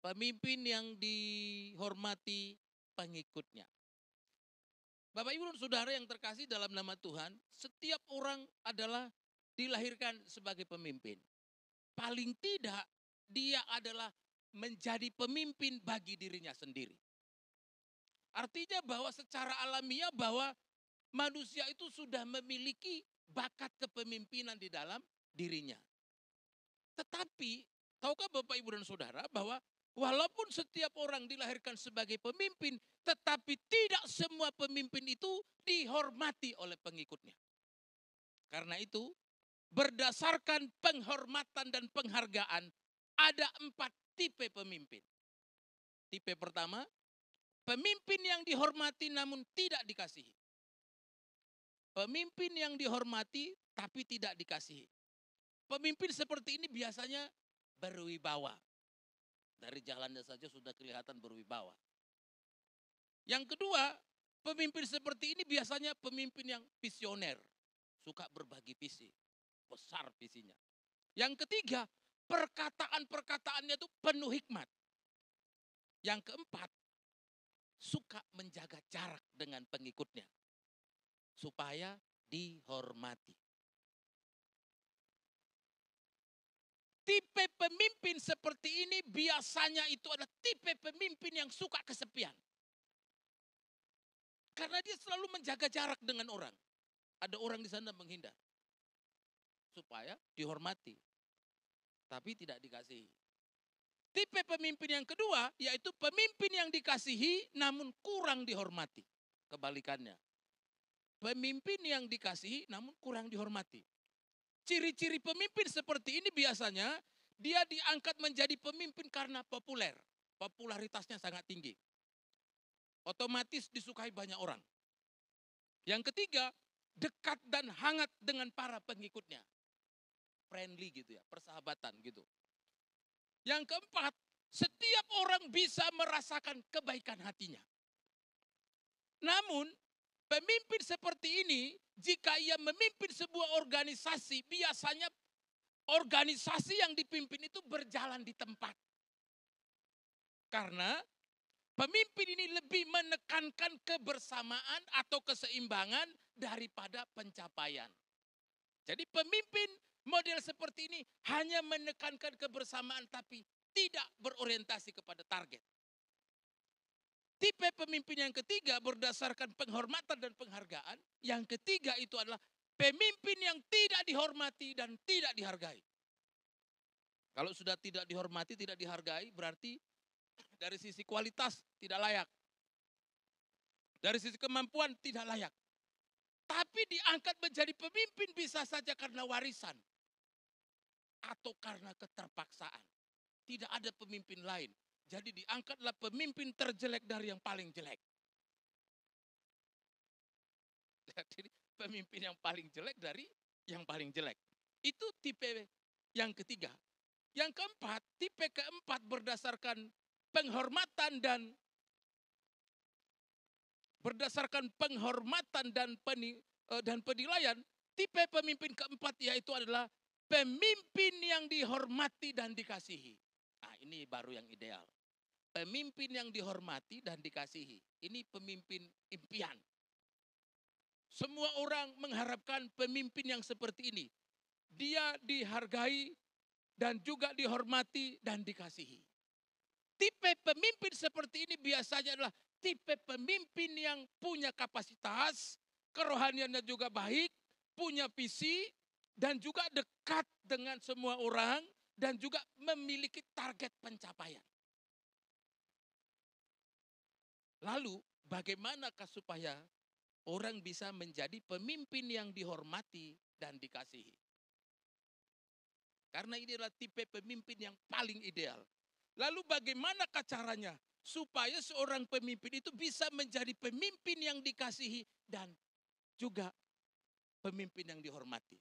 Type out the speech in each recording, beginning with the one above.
Pemimpin yang dihormati pengikutnya. Bapak Ibu dan Saudara yang terkasih dalam nama Tuhan, setiap orang adalah dilahirkan sebagai pemimpin. Paling tidak dia adalah menjadi pemimpin bagi dirinya sendiri. Artinya bahwa secara alamiah bahwa manusia itu sudah memiliki bakat kepemimpinan di dalam dirinya. Tetapi, tahukah Bapak Ibu dan Saudara bahwa walaupun setiap orang dilahirkan sebagai pemimpin, tetapi tidak semua pemimpin itu dihormati oleh pengikutnya. Karena itu, berdasarkan penghormatan dan penghargaan, ada 4 tipe pemimpin. Tipe pertama, pemimpin yang dihormati namun tidak dikasihi. Pemimpin yang dihormati tapi tidak dikasihi. Pemimpin seperti ini biasanya berwibawa. Dari jalannya saja sudah kelihatan berwibawa. Yang kedua, pemimpin seperti ini biasanya pemimpin yang visioner. Suka berbagi visi. Besar visinya. Yang ketiga, perkataan-perkataannya itu penuh hikmat. Yang keempat, suka menjaga jarak dengan pengikutnya. Supaya dihormati. Tipe pemimpin seperti ini biasanya itu adalah tipe pemimpin yang suka kesepian. Karena dia selalu menjaga jarak dengan orang. Ada orang di sana menghindar. Supaya dihormati. Tapi tidak dikasihi. Tipe pemimpin yang kedua yaitu pemimpin yang dikasihi namun kurang dihormati. Kebalikannya. Pemimpin yang dikasihi namun kurang dihormati. Ciri-ciri pemimpin seperti ini biasanya dia diangkat menjadi pemimpin karena populer. Popularitasnya sangat tinggi. Otomatis disukai banyak orang. Yang ketiga, dekat dan hangat dengan para pengikutnya. Friendly gitu ya, persahabatan gitu. Yang keempat, setiap orang bisa merasakan kebaikan hatinya. Namun, pemimpin seperti ini, jika ia memimpin sebuah organisasi, biasanya organisasi yang dipimpin itu berjalan di tempat. Karena pemimpin ini lebih menekankan kebersamaan atau keseimbangan daripada pencapaian. Jadi pemimpin model seperti ini hanya menekankan kebersamaan tapi tidak berorientasi kepada target. Tipe pemimpin yang ketiga berdasarkan penghormatan dan penghargaan. Yang ketiga itu adalah pemimpin yang tidak dihormati dan tidak dihargai. Kalau sudah tidak dihormati, tidak dihargai, berarti dari sisi kualitas tidak layak. Dari sisi kemampuan tidak layak. Tapi diangkat menjadi pemimpin bisa saja karena warisan. Atau karena keterpaksaan. Tidak ada pemimpin lain. Jadi diangkatlah pemimpin terjelek dari yang paling jelek. Jadi pemimpin yang paling jelek dari yang paling jelek. Itu tipe yang ketiga. Yang keempat, tipe keempat berdasarkan penghormatan dan penilaian, tipe pemimpin keempat yaitu adalah pemimpin yang dihormati dan dikasihi. Nah, ini baru yang ideal. Pemimpin yang dihormati dan dikasihi. Ini pemimpin impian. Semua orang mengharapkan pemimpin yang seperti ini. Dia dihargai dan juga dihormati dan dikasihi. Tipe pemimpin seperti ini biasanya adalah tipe pemimpin yang punya kapasitas, kerohaniannya juga baik, punya visi, dan juga dekat dengan semua orang, dan juga memiliki target pencapaian. Lalu bagaimanakah supaya orang bisa menjadi pemimpin yang dihormati dan dikasihi? Karena ini adalah tipe pemimpin yang paling ideal. Lalu bagaimanakah caranya supaya seorang pemimpin itu bisa menjadi pemimpin yang dikasihi dan juga pemimpin yang dihormati?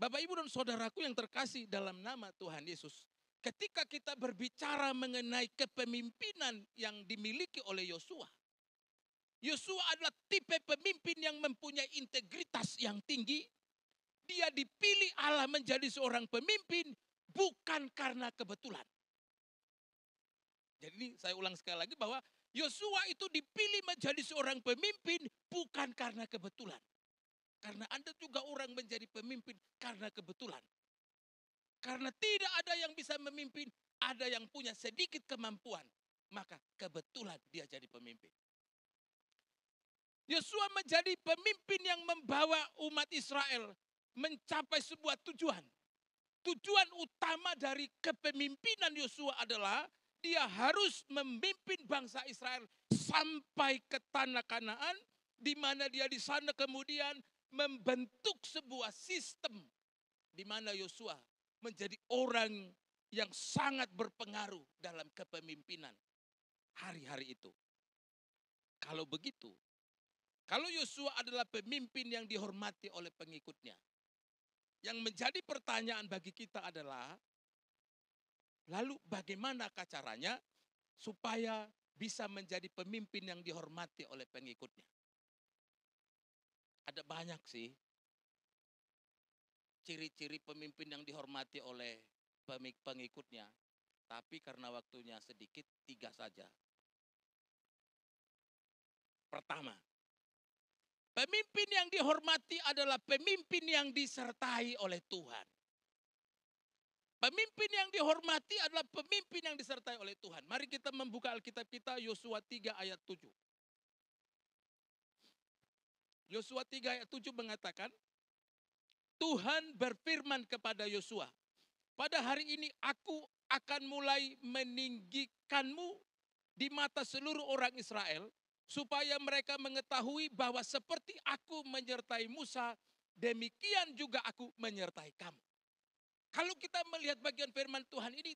Bapak, Ibu, dan saudaraku yang terkasih dalam nama Tuhan Yesus. Ketika kita berbicara mengenai kepemimpinan yang dimiliki oleh Yosua. Yosua adalah tipe pemimpin yang mempunyai integritas yang tinggi. Dia dipilih Allah menjadi seorang pemimpin bukan karena kebetulan. Jadi ini saya ulang sekali lagi bahwa Yosua itu dipilih menjadi seorang pemimpin bukan karena kebetulan. Karena Anda juga orang menjadi pemimpin karena kebetulan. Karena tidak ada yang bisa memimpin, ada yang punya sedikit kemampuan. Maka kebetulan dia jadi pemimpin. Yosua menjadi pemimpin yang membawa umat Israel mencapai sebuah tujuan. Tujuan utama dari kepemimpinan Yosua adalah dia harus memimpin bangsa Israel sampai ke tanah Kanaan, di mana dia di sana kemudian membentuk sebuah sistem di mana Yosua menjadi orang yang sangat berpengaruh dalam kepemimpinan hari-hari itu. Kalau begitu, kalau Yosua adalah pemimpin yang dihormati oleh pengikutnya, yang menjadi pertanyaan bagi kita adalah, lalu bagaimana caranya supaya bisa menjadi pemimpin yang dihormati oleh pengikutnya? Ada banyak sih ciri-ciri pemimpin yang dihormati oleh pengikutnya. Tapi karena waktunya sedikit, 3 saja. Pertama, pemimpin yang dihormati adalah pemimpin yang disertai oleh Tuhan. Pemimpin yang dihormati adalah pemimpin yang disertai oleh Tuhan. Mari kita membuka Alkitab kita, Yosua 3 ayat 7. Yosua 3 ayat 7 mengatakan, Tuhan berfirman kepada Yosua, pada hari ini aku akan mulai meninggikanmu di mata seluruh orang Israel, supaya mereka mengetahui bahwa seperti aku menyertai Musa, demikian juga aku menyertai kamu. Kalau kita melihat bagian firman Tuhan ini,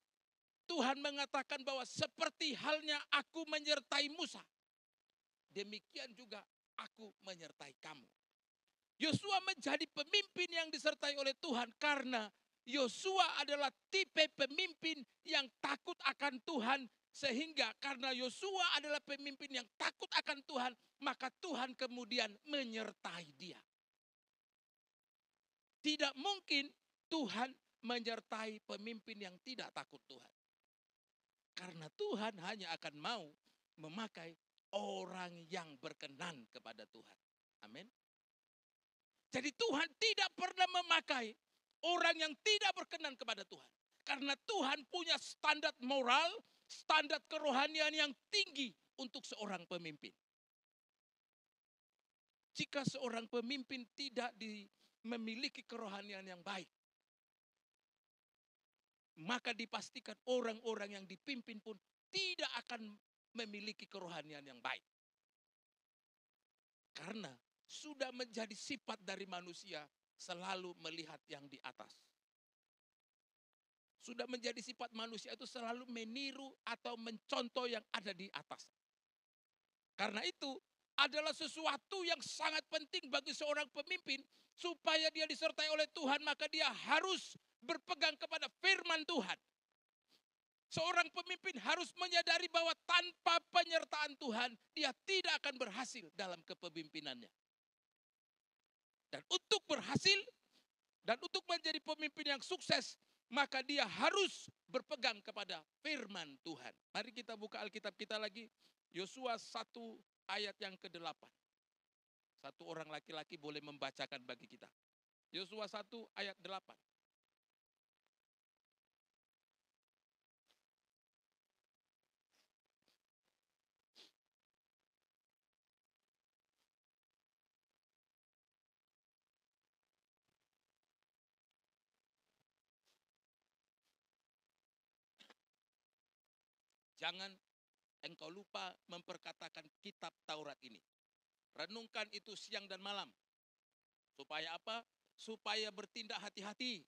Tuhan mengatakan bahwa seperti halnya aku menyertai Musa, demikian juga aku menyertai kamu. Yosua menjadi pemimpin yang disertai oleh Tuhan karena Yosua adalah tipe pemimpin yang takut akan Tuhan, sehingga karena Yosua adalah pemimpin yang takut akan Tuhan, maka Tuhan kemudian menyertai dia. Tidak mungkin Tuhan menyertai pemimpin yang tidak takut Tuhan. Karena Tuhan hanya akan mau memakai orang yang berkenan kepada Tuhan. Amin. Jadi Tuhan tidak pernah memakai orang yang tidak berkenan kepada Tuhan. Karena Tuhan punya standar moral, standar kerohanian yang tinggi untuk seorang pemimpin. Jika seorang pemimpin tidak memiliki kerohanian yang baik, maka dipastikan orang-orang yang dipimpin pun tidak akan memiliki kerohanian yang baik. Karena sudah menjadi sifat dari manusia selalu melihat yang di atas. Sudah menjadi sifat manusia itu selalu meniru atau mencontoh yang ada di atas. Karena itu adalah sesuatu yang sangat penting bagi seorang pemimpin supaya dia disertai oleh Tuhan, maka dia harus berpegang kepada firman Tuhan. Seorang pemimpin harus menyadari bahwa tanpa penyertaan Tuhan, dia tidak akan berhasil dalam kepemimpinannya. Dan untuk berhasil, dan untuk menjadi pemimpin yang sukses, maka dia harus berpegang kepada firman Tuhan. Mari kita buka Alkitab kita lagi, Yosua 1 ayat yang ke-8. Satu orang laki-laki boleh membacakan bagi kita. Yosua 1 ayat 8. Jangan engkau lupa memperkatakan kitab Taurat ini. Renungkan itu siang dan malam. Supaya apa? Supaya bertindak hati-hati.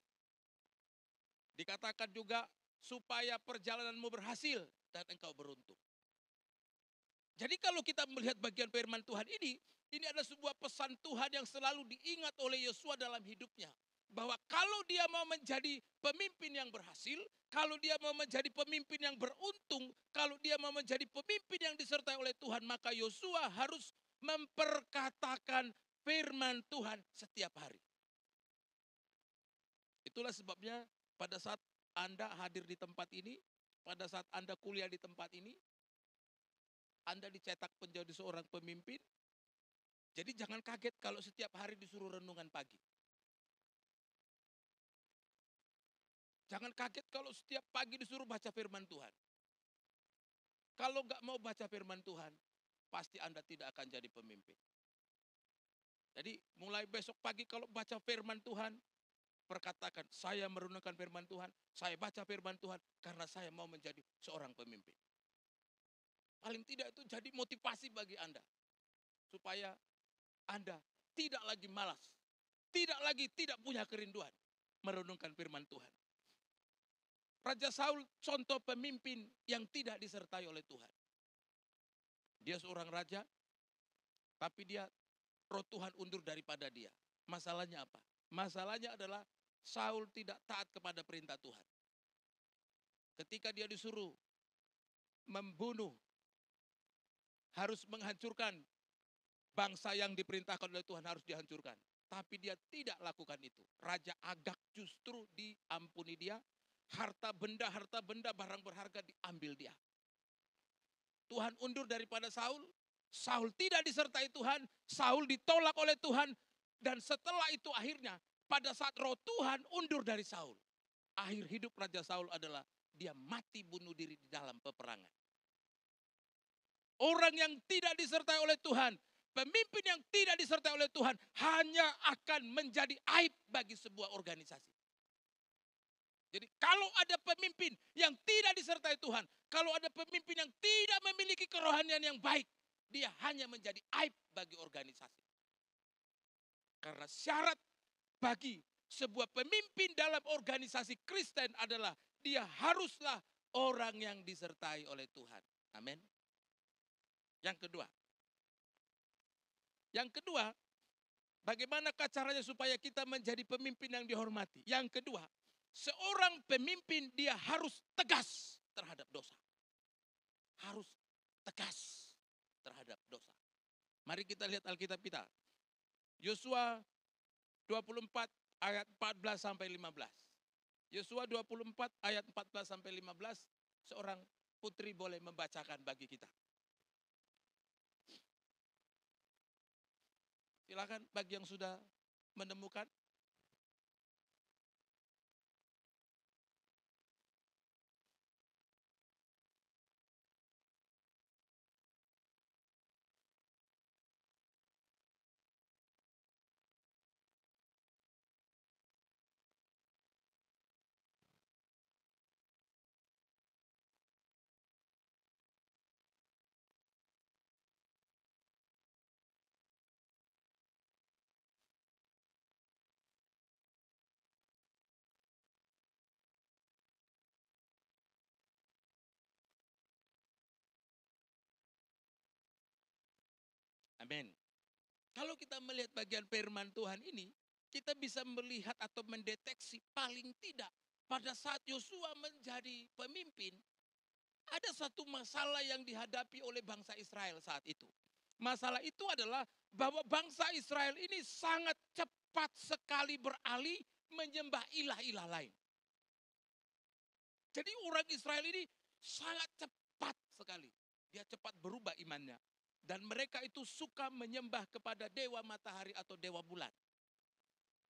Dikatakan juga supaya perjalananmu berhasil dan engkau beruntung. Jadi kalau kita melihat bagian firman Tuhan ini adalah sebuah pesan Tuhan yang selalu diingat oleh Yosua dalam hidupnya. Bahwa kalau dia mau menjadi pemimpin yang berhasil, kalau dia mau menjadi pemimpin yang beruntung, kalau dia mau menjadi pemimpin yang disertai oleh Tuhan, maka Yosua harus memperkatakan firman Tuhan setiap hari. Itulah sebabnya pada saat Anda hadir di tempat ini, pada saat Anda kuliah di tempat ini, Anda dicetak menjadi seorang pemimpin. Jadi jangan kaget kalau setiap hari disuruh renungan pagi. Jangan kaget kalau setiap pagi disuruh baca firman Tuhan. Kalau nggak mau baca firman Tuhan, pasti Anda tidak akan jadi pemimpin. Jadi mulai besok pagi kalau baca firman Tuhan, perkatakan, saya merenungkan firman Tuhan, saya baca firman Tuhan, karena saya mau menjadi seorang pemimpin. Paling tidak itu jadi motivasi bagi Anda. Supaya Anda tidak lagi malas, tidak lagi tidak punya kerinduan merenungkan firman Tuhan. Raja Saul contoh pemimpin yang tidak disertai oleh Tuhan. Dia seorang raja, tapi roh Tuhan undur daripada dia. Masalahnya apa? Masalahnya adalah Saul tidak taat kepada perintah Tuhan. Ketika dia disuruh membunuh, harus menghancurkan bangsa yang diperintahkan oleh Tuhan harus dihancurkan. Tapi dia tidak lakukan itu. Raja Agag justru diampuni dia. Harta benda, barang berharga diambil dia. Tuhan undur daripada Saul. Saul tidak disertai Tuhan. Saul ditolak oleh Tuhan. Dan setelah itu akhirnya pada saat roh Tuhan undur dari Saul. Akhir hidup Raja Saul adalah dia mati bunuh diri di dalam peperangan. Orang yang tidak disertai oleh Tuhan, pemimpin yang tidak disertai oleh Tuhan hanya akan menjadi aib bagi sebuah organisasi. Jadi kalau ada pemimpin yang tidak disertai Tuhan, kalau ada pemimpin yang tidak memiliki kerohanian yang baik, dia hanya menjadi aib bagi organisasi. Karena syarat bagi sebuah pemimpin dalam organisasi Kristen adalah dia haruslah orang yang disertai oleh Tuhan. Amin. Yang kedua, bagaimana caranya supaya kita menjadi pemimpin yang dihormati? Yang kedua, seorang pemimpin dia harus tegas terhadap dosa. Harus tegas terhadap dosa. Mari kita lihat Alkitab kita. Yosua 24 ayat 14 sampai 15. Yosua 24 ayat 14 sampai 15, seorang putri boleh membacakan bagi kita. Silakan bagi yang sudah menemukan. Amin. Kalau kita melihat bagian firman Tuhan ini, kita bisa melihat atau mendeteksi paling tidak pada saat Yosua menjadi pemimpin, ada satu masalah yang dihadapi oleh bangsa Israel saat itu. Masalah itu adalah bahwa bangsa Israel ini sangat cepat sekali beralih menyembah ilah-ilah lain. Jadi orang Israel ini sangat cepat sekali. Dia cepat berubah imannya. Dan mereka itu suka menyembah kepada dewa matahari atau dewa bulan.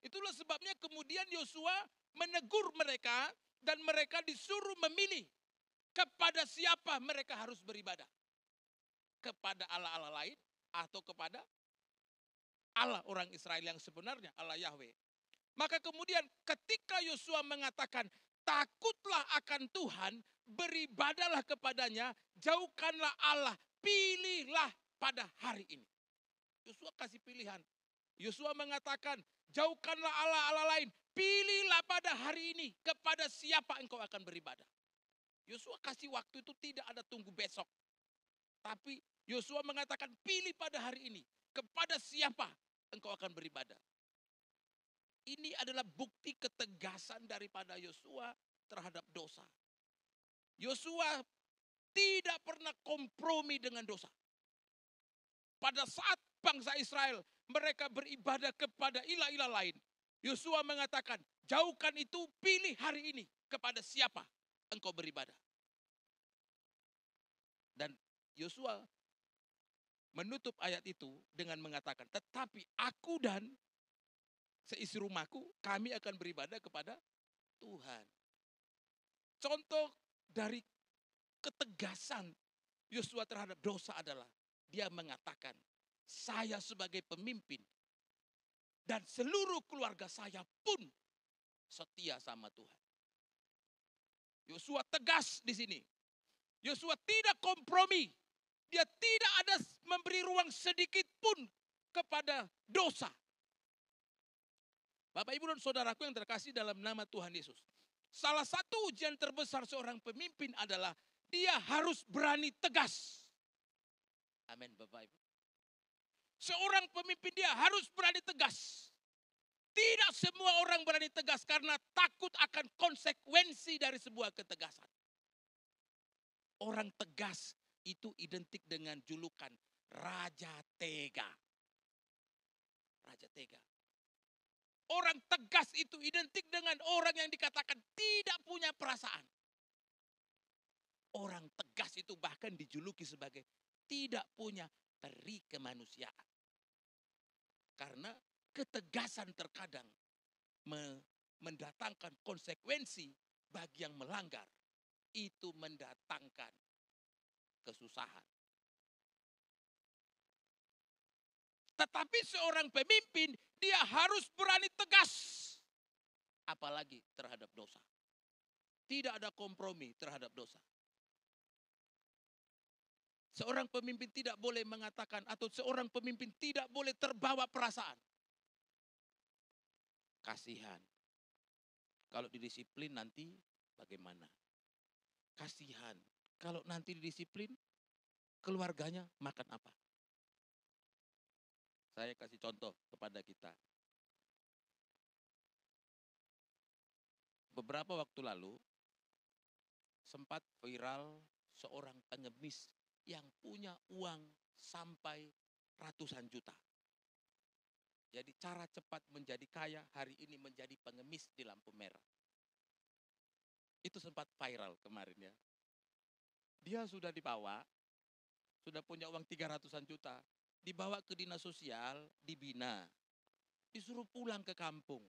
Itulah sebabnya kemudian Yosua menegur mereka dan mereka disuruh memilih kepada siapa mereka harus beribadah. Kepada Allah-Allah lain atau kepada Allah orang Israel yang sebenarnya, Allah Yahweh. Maka kemudian ketika Yosua mengatakan, takutlah akan Tuhan, beribadahlah kepadanya, jauhkanlah Allah, pilihlah pada hari ini. Yosua kasih pilihan. Yosua mengatakan, jauhkanlah Allah-Allah lain, pilihlah pada hari ini kepada siapa engkau akan beribadah. Yosua kasih waktu itu tidak ada tunggu besok. Tapi Yosua mengatakan, pilih pada hari ini kepada siapa engkau akan beribadah. Ini adalah bukti ketegasan daripada Yosua terhadap dosa. Yosua tidak pernah kompromi dengan dosa. Pada saat bangsa Israel mereka beribadah kepada ilah-ilah lain, Yosua mengatakan, jauhkan itu, pilih hari ini kepada siapa engkau beribadah. Yosua menutup ayat itu dengan mengatakan, tetapi aku dan seisi rumahku, kami akan beribadah kepada Tuhan. Contoh dari ketegasan Yosua terhadap dosa adalah dia mengatakan, saya sebagai pemimpin dan seluruh keluarga saya pun setia sama Tuhan. Yosua tegas di sini. Yosua tidak kompromi. Dia tidak ada memberi ruang sedikit pun kepada dosa. Bapak, Ibu, dan saudaraku yang terkasih dalam nama Tuhan Yesus. Salah satu ujian terbesar seorang pemimpin adalah dia harus berani tegas. Amin, Bapak Ibu. Seorang pemimpin dia harus berani tegas. Tidak semua orang berani tegas karena takut akan konsekuensi dari sebuah ketegasan. Orang tegas itu identik dengan julukan Raja Tega. Raja Tega. Orang tegas itu identik dengan orang yang dikatakan tidak punya perasaan. Orang tegas itu bahkan dijuluki sebagai tidak punya teri kemanusiaan. Karena ketegasan terkadang mendatangkan konsekuensi bagi yang melanggar. Itu mendatangkan kesusahan. Tetapi seorang pemimpin, dia harus berani tegas. Apalagi terhadap dosa. Tidak ada kompromi terhadap dosa. Seorang pemimpin tidak boleh mengatakan, atau seorang pemimpin tidak boleh terbawa perasaan. Kasihan. Kalau didisiplin nanti bagaimana? Kasihan. Kalau nanti didisiplin, keluarganya makan apa? Saya kasih contoh kepada kita. Beberapa waktu lalu, sempat viral seorang pengemis yang punya uang sampai ratusan juta. Jadi cara cepat menjadi kaya hari ini menjadi pengemis di lampu merah. Itu sempat viral kemarin ya. Dia sudah dibawa, sudah punya uang 300-an juta. Dibawa ke dinas sosial, dibina. Disuruh pulang ke kampung.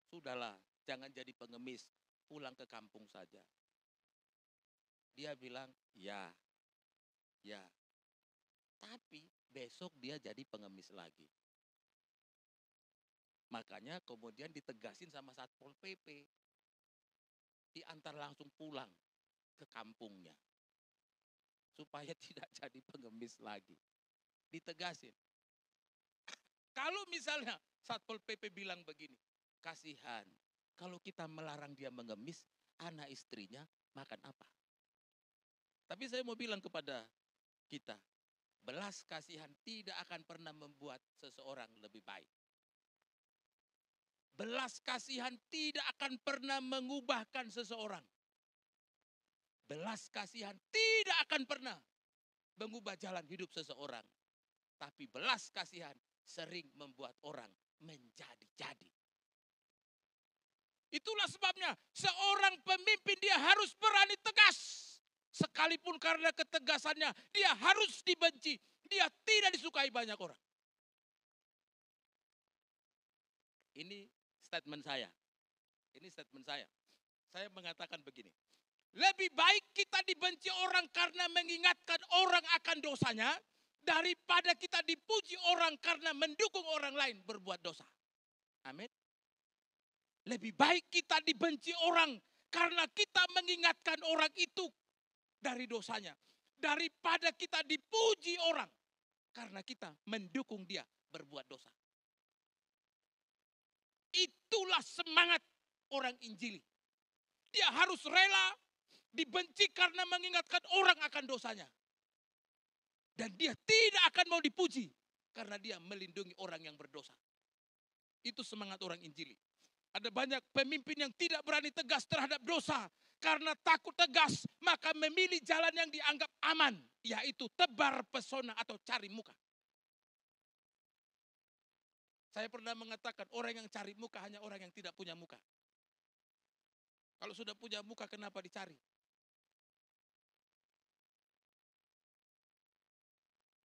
Sudahlah, jangan jadi pengemis, pulang ke kampung saja. Dia bilang, ya. Tapi besok dia jadi pengemis lagi. Makanya kemudian ditegasin sama Satpol PP. Diantar langsung pulang ke kampungnya. Supaya tidak jadi pengemis lagi. Ditegasin. Kalau misalnya Satpol PP bilang begini, kasihan, kalau kita melarang dia mengemis, anak istrinya makan apa? Tapi saya mau bilang kepada kita, belas kasihan tidak akan pernah membuat seseorang lebih baik. Belas kasihan tidak akan pernah mengubahkan seseorang. Belas kasihan tidak akan pernah mengubah jalan hidup seseorang. Tapi belas kasihan sering membuat orang menjadi-jadi. Itulah sebabnya seorang pemimpin dia harus berani tegas. Sekalipun karena ketegasannya dia harus dibenci. Dia tidak disukai banyak orang. Ini statement saya. Saya mengatakan begini. Lebih baik kita dibenci orang karena mengingatkan orang akan dosanya, daripada kita dipuji orang karena mendukung orang lain berbuat dosa. Amin. Lebih baik kita dibenci orang karena kita mengingatkan orang itu dari dosanya, daripada kita dipuji orang karena kita mendukung dia berbuat dosa. Itulah semangat orang Injili. Dia harus rela dibenci karena mengingatkan orang akan dosanya. Dan dia tidak akan mau dipuji karena dia melindungi orang yang berdosa. Itu semangat orang Injili. Ada banyak pemimpin yang tidak berani tegas terhadap dosa. Karena takut tegas, maka memilih jalan yang dianggap aman. Yaitu tebar pesona atau cari muka. Saya pernah mengatakan orang yang cari muka hanya orang yang tidak punya muka. Kalau sudah punya muka kenapa dicari?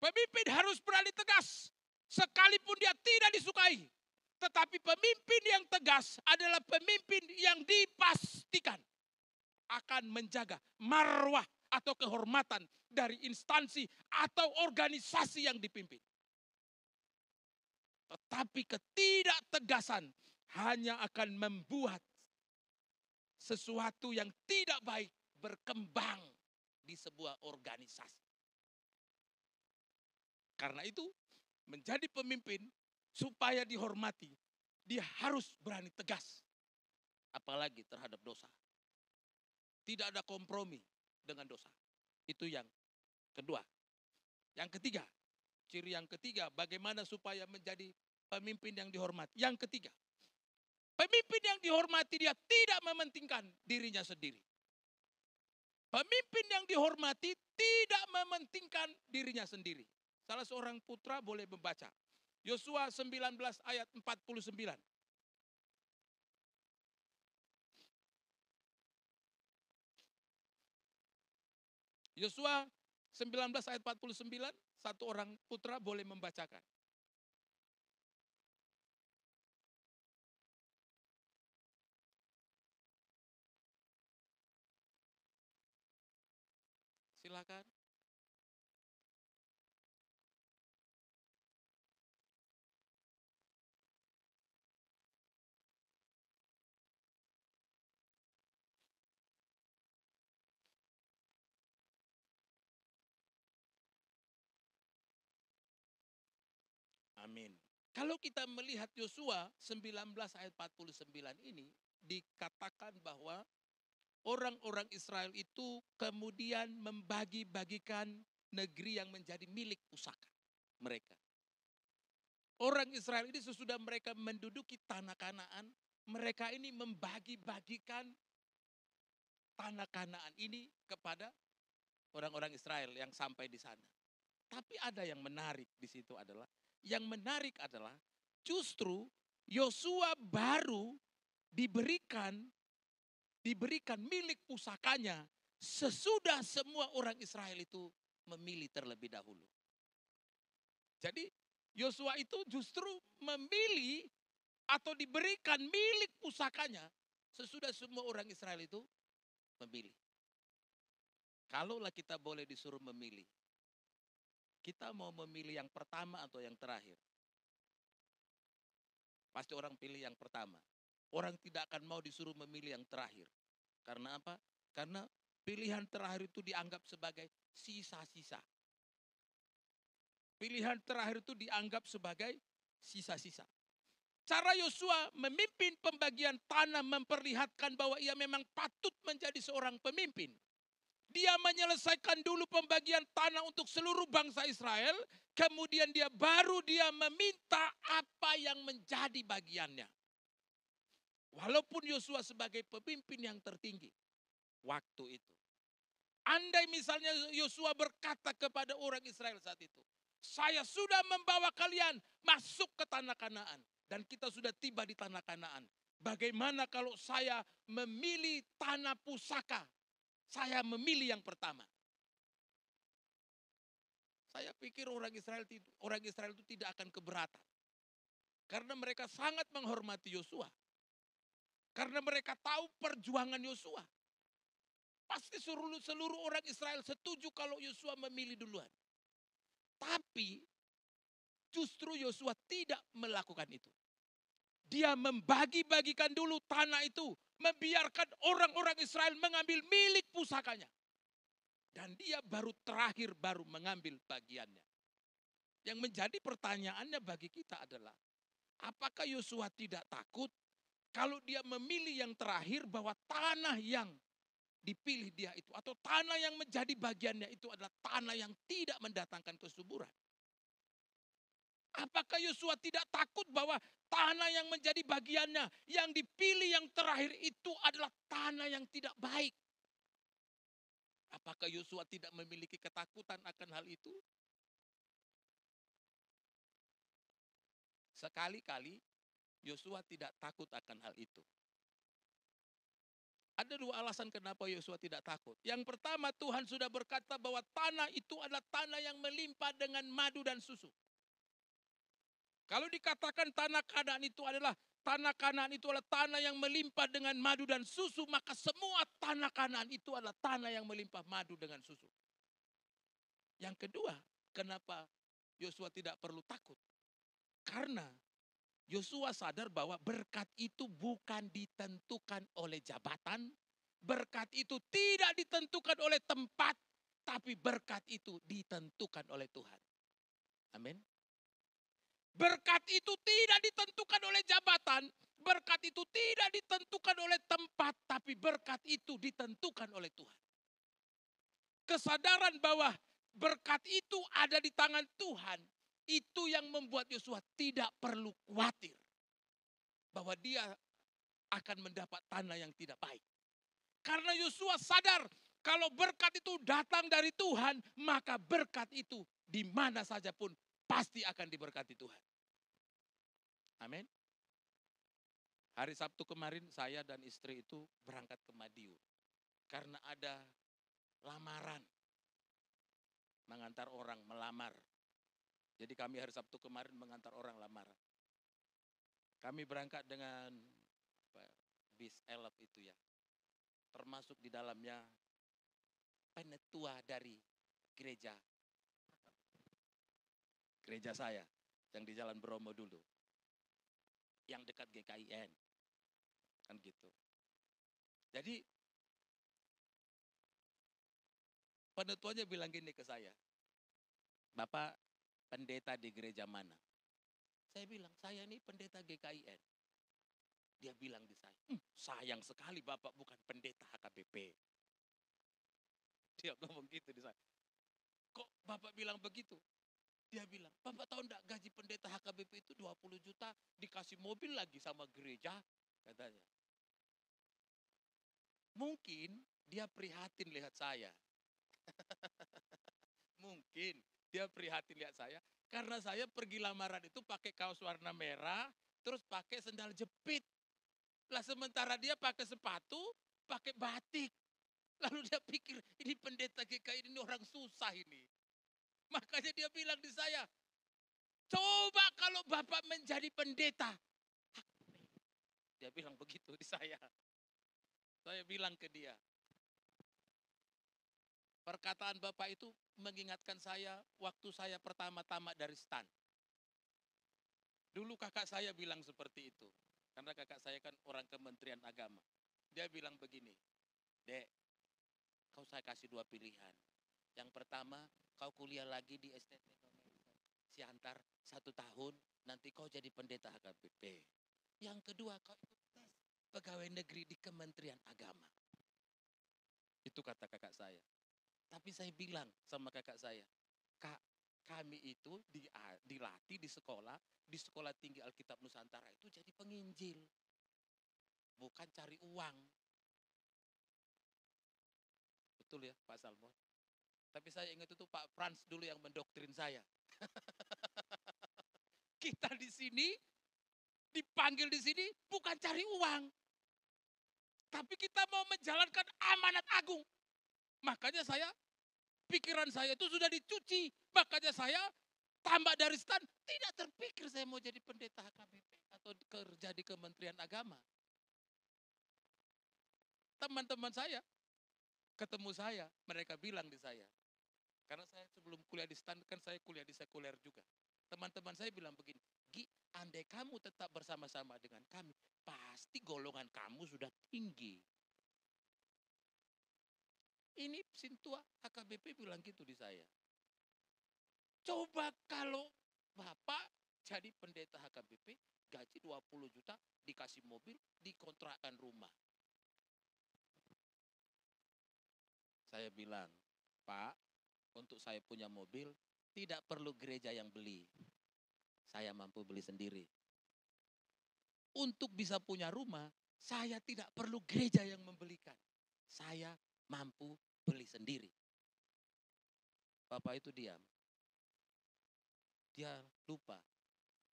Pemimpin harus berani tegas, sekalipun dia tidak disukai. Tetapi pemimpin yang tegas adalah pemimpin yang dipastikan akan menjaga marwah atau kehormatan dari instansi atau organisasi yang dipimpin. Tetapi ketidaktegasan hanya akan membuat sesuatu yang tidak baik berkembang di sebuah organisasi. Karena itu, menjadi pemimpin supaya dihormati, dia harus berani tegas. Apalagi terhadap dosa. Tidak ada kompromi dengan dosa. Itu yang kedua. Yang ketiga, ciri yang ketiga, bagaimana supaya menjadi pemimpin yang dihormati. Yang ketiga, pemimpin yang dihormati dia tidak mementingkan dirinya sendiri. Pemimpin yang dihormati tidak mementingkan dirinya sendiri. Salah seorang putra boleh membaca. Yosua 19 ayat 49. Yosua 19 ayat 49, satu orang putra boleh membacakan. Silakan. Amin. Kalau kita melihat Yosua 19 ayat 49 ini, dikatakan bahwa orang-orang Israel itu kemudian membagi-bagikan negeri yang menjadi milik pusaka mereka. Orang Israel ini sesudah mereka menduduki tanah Kanaan, mereka ini membagi-bagikan tanah Kanaan ini kepada orang-orang Israel yang sampai di sana. Tapi ada yang menarik di situ adalah, justru Yosua baru diberikan milik pusakanya sesudah semua orang Israel itu memilih terlebih dahulu. Jadi Yosua itu justru memilih atau diberikan milik pusakanya sesudah semua orang Israel itu memilih. Kalaulah kita boleh disuruh memilih, kita mau memilih yang pertama atau yang terakhir? Pasti orang pilih yang pertama. Orang tidak akan mau disuruh memilih yang terakhir. Karena apa? Karena pilihan terakhir itu dianggap sebagai sisa-sisa. Pilihan terakhir itu dianggap sebagai sisa-sisa. Cara Yosua memimpin pembagian tanah memperlihatkan bahwa ia memang patut menjadi seorang pemimpin. Dia menyelesaikan dulu pembagian tanah untuk seluruh bangsa Israel, kemudian dia meminta apa yang menjadi bagiannya. Walaupun Yosua sebagai pemimpin yang tertinggi waktu itu. Andai misalnya Yosua berkata kepada orang Israel saat itu, saya sudah membawa kalian masuk ke tanah Kanaan. Dan kita sudah tiba di tanah Kanaan. Bagaimana kalau saya memilih tanah pusaka? Saya memilih yang pertama. Saya pikir orang Israel itu tidak akan keberatan. Karena mereka sangat menghormati Yosua. Karena mereka tahu perjuangan Yosua. Pasti seluruh orang Israel setuju kalau Yosua memilih duluan. Tapi justru Yosua tidak melakukan itu. Dia membagi-bagikan dulu tanah itu. Membiarkan orang-orang Israel mengambil milik pusakanya. Dan dia terakhir mengambil bagiannya. Yang menjadi pertanyaannya bagi kita adalah, apakah Yosua tidak takut kalau dia memilih yang terakhir bahwa tanah yang dipilih dia itu atau tanah yang menjadi bagiannya itu adalah tanah yang tidak mendatangkan kesuburan? Apakah Yosua tidak takut bahwa tanah yang menjadi bagiannya, yang dipilih yang terakhir itu adalah tanah yang tidak baik? Apakah Yosua tidak memiliki ketakutan akan hal itu? Sekali-kali Yosua tidak takut akan hal itu. Ada dua alasan kenapa Yosua tidak takut. Yang pertama, Tuhan sudah berkata bahwa tanah itu adalah tanah yang melimpah dengan madu dan susu. Kalau dikatakan tanah Kanaan itu adalah tanah yang melimpah dengan madu dan susu, maka semua tanah Kanaan itu adalah tanah yang melimpah madu dengan susu. Yang kedua, kenapa Yosua tidak perlu takut? Karena Yosua sadar bahwa berkat itu bukan ditentukan oleh jabatan, berkat itu tidak ditentukan oleh tempat, tapi berkat itu ditentukan oleh Tuhan. Amin. Berkat itu tidak ditentukan oleh jabatan, berkat itu tidak ditentukan oleh tempat, tapi berkat itu ditentukan oleh Tuhan. Kesadaran bahwa berkat itu ada di tangan Tuhan, itu yang membuat Yosua tidak perlu khawatir bahwa dia akan mendapat tanah yang tidak baik. Karena Yosua sadar kalau berkat itu datang dari Tuhan, maka berkat itu di mana saja pun pasti akan diberkati Tuhan. Amin. Hari Sabtu kemarin saya dan istri itu berangkat ke Madiun. Karena ada lamaran. Mengantar orang melamar. Jadi kami hari Sabtu kemarin mengantar orang lamaran. Kami berangkat dengan bis elf itu ya. Termasuk di dalamnya penetua dari gereja saya yang di Jalan Bromo dulu. Yang dekat GKIN. Kan gitu. Jadi penetuanya bilang gini ke saya. Bapak pendeta di gereja mana? Saya bilang, saya ini pendeta GKIN. Dia bilang di saya, sayang sekali Bapak bukan pendeta HKBP. Dia ngomong gitu di saya. Kok Bapak bilang begitu? Dia bilang, Bapak tahu enggak gaji pendeta HKBP itu 20 juta, dikasih mobil lagi sama gereja, katanya. Mungkin dia prihatin lihat saya. Mungkin dia prihatin lihat saya. Karena saya pergi lamaran itu pakai kaos warna merah, terus pakai sendal jepit. Lah sementara dia pakai sepatu, pakai batik. Lalu dia pikir, ini pendeta GKI ini orang susah ini. Makanya dia bilang di saya, coba kalau Bapak menjadi pendeta. Dia bilang begitu di saya. Saya bilang ke dia, perkataan Bapak itu mengingatkan saya waktu saya pertama tamat dari STAN. Dulu kakak saya bilang seperti itu. Karena kakak saya kan orang Kementerian Agama. Dia bilang begini, Dek, kau saya kasih dua pilihan. Yang pertama, kau kuliah lagi di STT Siantar 1 tahun, nanti kau jadi pendeta HKBP. Yang kedua, kau ikut tes pegawai negeri di Kementerian Agama. Itu kata kakak saya. Tapi saya bilang sama kakak saya, Kak, kami itu dilatih di sekolah tinggi Alkitab Nusantara itu jadi penginjil. Bukan cari uang. Betul ya Pak Salmon? Tapi saya ingat itu Pak Frans dulu yang mendoktrin saya. Kita di sini, dipanggil di sini bukan cari uang. Tapi kita mau menjalankan amanat agung. Makanya pikiran saya itu sudah dicuci. Makanya saya tambah dari STAN, tidak terpikir saya mau jadi pendeta HKBP atau kerja di Kementerian Agama. Teman-teman saya, ketemu saya, mereka bilang di saya. Karena saya sebelum kuliah di STAN, kan saya kuliah di sekuler juga. Teman-teman saya bilang begini, Gi, andai kamu tetap bersama-sama dengan kami, pasti golongan kamu sudah tinggi. Ini Sintua HKBP bilang gitu di saya. Coba kalau Bapak jadi pendeta HKBP, gaji 20 juta, dikasih mobil, dikontrakkan rumah. Saya bilang, Pak, untuk saya punya mobil, tidak perlu gereja yang beli. Saya mampu beli sendiri. Untuk bisa punya rumah, saya tidak perlu gereja yang membelikan. Saya mampu beli sendiri. Bapak itu diam. Dia lupa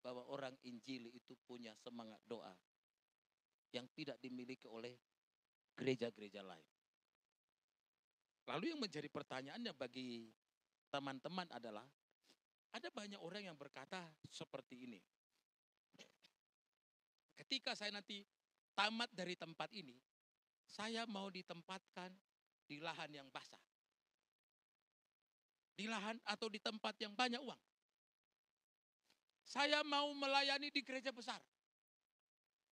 bahwa orang Injili itu punya semangat doa yang tidak dimiliki oleh gereja-gereja lain. Lalu yang menjadi pertanyaannya bagi teman-teman adalah, ada banyak orang yang berkata seperti ini. Ketika saya nanti tamat dari tempat ini, saya mau ditempatkan di lahan yang basah. Di lahan atau di tempat yang banyak uang. Saya mau melayani di gereja besar.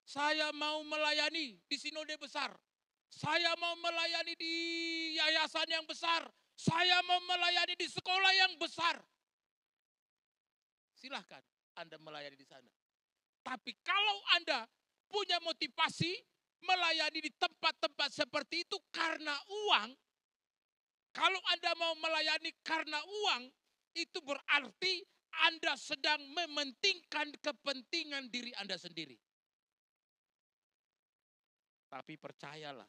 Saya mau melayani di sinode besar. Saya mau melayani di yayasan yang besar. Saya mau melayani di sekolah yang besar. Silahkan Anda melayani di sana. Tapi kalau Anda punya motivasi melayani di tempat-tempat seperti itu karena uang, kalau Anda mau melayani karena uang, itu berarti Anda sedang mementingkan kepentingan diri Anda sendiri. Tapi percayalah,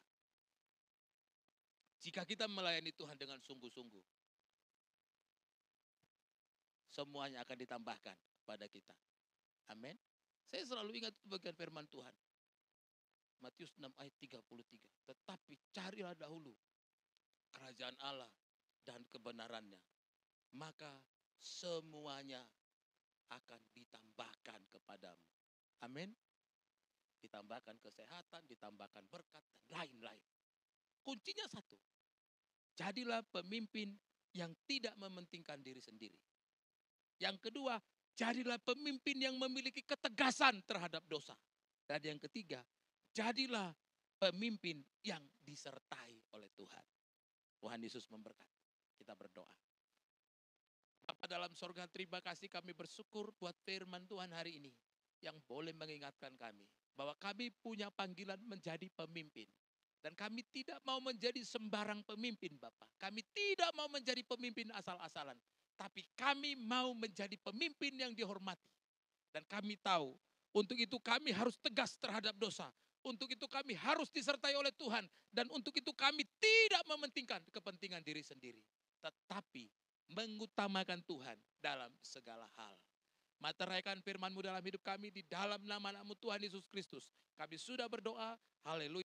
jika kita melayani Tuhan dengan sungguh-sungguh, semuanya akan ditambahkan kepada kita. Amin. Saya selalu ingat bagian firman Tuhan. Matius 6 ayat 33. Tetapi carilah dahulu kerajaan Allah dan kebenarannya. Maka semuanya akan ditambahkan kepadamu. Amin. Ditambahkan kesehatan, ditambahkan berkat, dan lain-lain. Kuncinya satu. Jadilah pemimpin yang tidak mementingkan diri sendiri. Yang kedua, jadilah pemimpin yang memiliki ketegasan terhadap dosa. Dan yang ketiga, jadilah pemimpin yang disertai oleh Tuhan. Tuhan Yesus memberkati. Kita berdoa. Bapa dalam sorga, terima kasih, kami bersyukur buat firman Tuhan hari ini yang boleh mengingatkan kami bahwa kami punya panggilan menjadi pemimpin. Dan kami tidak mau menjadi sembarang pemimpin, Bapak. Kami tidak mau menjadi pemimpin asal-asalan. Tapi kami mau menjadi pemimpin yang dihormati. Dan kami tahu, untuk itu kami harus tegas terhadap dosa. Untuk itu kami harus disertai oleh Tuhan. Dan untuk itu kami tidak mementingkan kepentingan diri sendiri. Tetapi mengutamakan Tuhan dalam segala hal. Materaikan firman-Mu dalam hidup kami di dalam nama-Mu Tuhan Yesus Kristus. Kami sudah berdoa, haleluya.